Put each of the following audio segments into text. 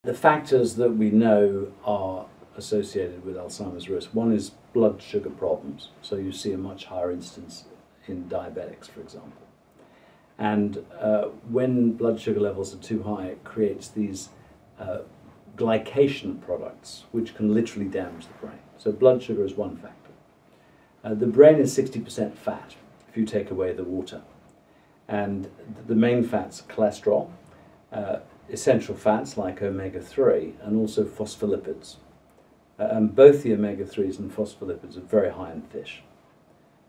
the factors that we know are associated with Alzheimer's risk. One is blood sugar problems. So you see a much higher instance in diabetics, for example. And when blood sugar levels are too high, it creates these glycation products, which can literally damage the brain. So blood sugar is one factor. The brain is 60% fat if you take away the water. And the main fats are cholesterol, essential fats like omega-3, and also phospholipids. And both the omega-3s and phospholipids are very high in fish.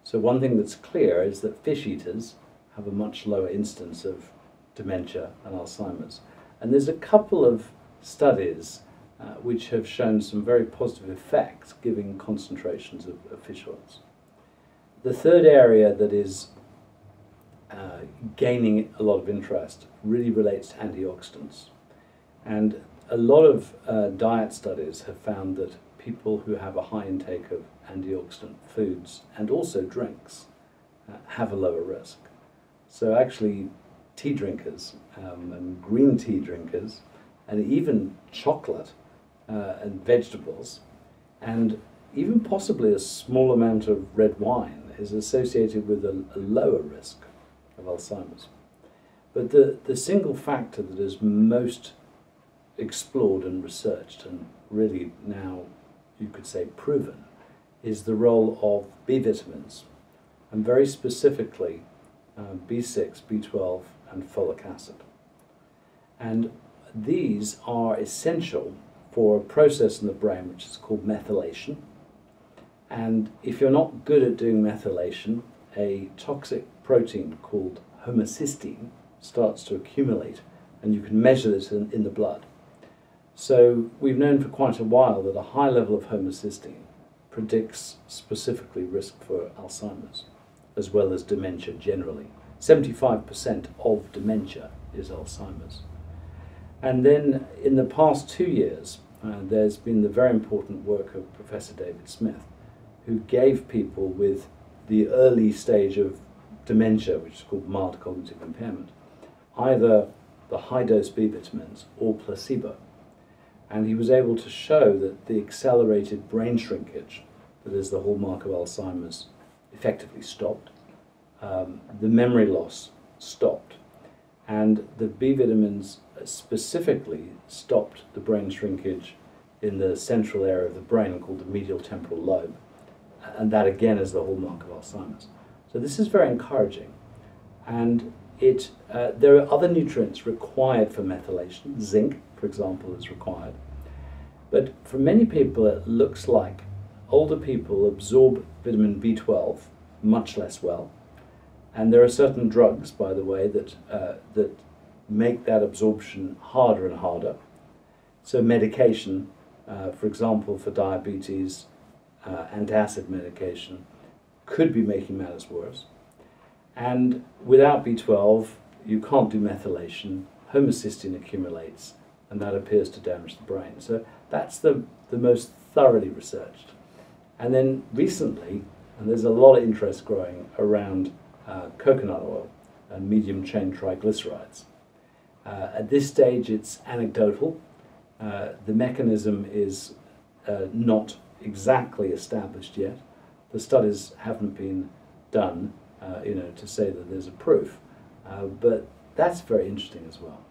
So one thing that's clear is that fish eaters have a much lower instance of dementia and Alzheimer's. And there's a couple of studies which have shown some very positive effects giving concentrations of fish oils. The third area that is gaining a lot of interest really relates to antioxidants. And a lot of diet studies have found that people who have a high intake of antioxidant foods and also drinks have a lower risk. So actually tea drinkers and green tea drinkers and even chocolate and vegetables and even possibly a small amount of red wine is associated with a lower risk of Alzheimer's. But the single factor that is most explored and researched and really now you could say proven is the role of B vitamins, and very specifically B6, B12 and folic acid. And these are essential for a process in the brain which is called methylation. And if you're not good at doing methylation, a toxic protein called homocysteine starts to accumulate, and you can measure this in the blood. So we've known for quite a while that a high level of homocysteine predicts specifically risk for Alzheimer's, as well as dementia generally. 75% of dementia is Alzheimer's. And then in the past 2 years, there's been the very important work of Professor David Smith, who gave people with the early stage of dementia, which is called mild cognitive impairment, either the high-dose B vitamins or placebo. And he was able to show that the accelerated brain shrinkage, that is the hallmark of Alzheimer's, effectively stopped. The memory loss stopped. And the B vitamins specifically stopped the brain shrinkage in the central area of the brain called the medial temporal lobe. And that again is the hallmark of Alzheimer's. So this is very encouraging. And there are other nutrients required for methylation. Zinc, for example, is required. But for many people, it looks like older people absorb vitamin B12 much less well. And there are certain drugs, by the way, that make that absorption harder and harder. So medication, for example, for diabetes, antacid medication, could be making matters worse. And without B12, you can't do methylation, homocysteine accumulates, and that appears to damage the brain. So that's the most thoroughly researched. And then recently, and there's a lot of interest growing around coconut oil and medium-chain triglycerides. At this stage, it's anecdotal. The mechanism is not exactly established yet. The studies haven't been done, to say that there's a proof. But that's very interesting as well.